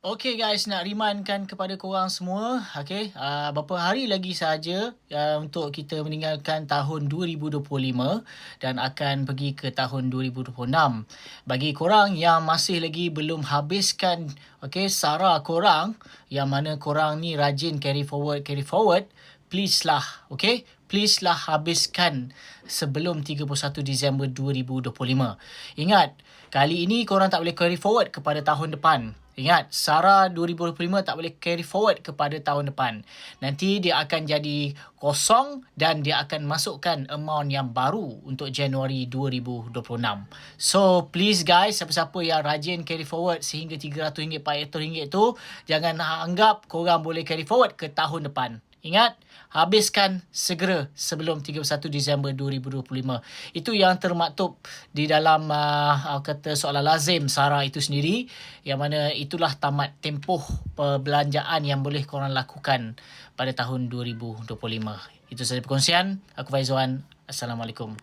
Okay guys, nak remindkan kepada korang semua, okay, berapa hari lagi saja untuk kita meninggalkan tahun 2025 dan akan pergi ke tahun 2026. Bagi korang yang masih lagi belum habiskan, okay, SARA korang, yang mana korang ni rajin carry forward, please lah, okay, please lah habiskan sebelum 31 Disember 2025. Ingat, kali ini korang tak boleh carry forward kepada tahun depan. Ingat, SARA 2025 tak boleh carry forward kepada tahun depan. Nanti dia akan jadi kosong dan dia akan masukkan amount yang baru untuk Januari 2026. So, please guys, siapa-siapa yang rajin carry forward sehingga RM300, RM400 tu, jangan anggap korang boleh carry forward ke tahun depan. Ingat, habiskan segera sebelum 31 Disember 2025. Itu yang termaktub di dalam kata soalan lazim SARA itu sendiri, yang mana itulah tamat tempoh perbelanjaan yang boleh korang lakukan pada tahun 2025. Itu sahaja perkongsian. Aku Faizuan. Assalamualaikum.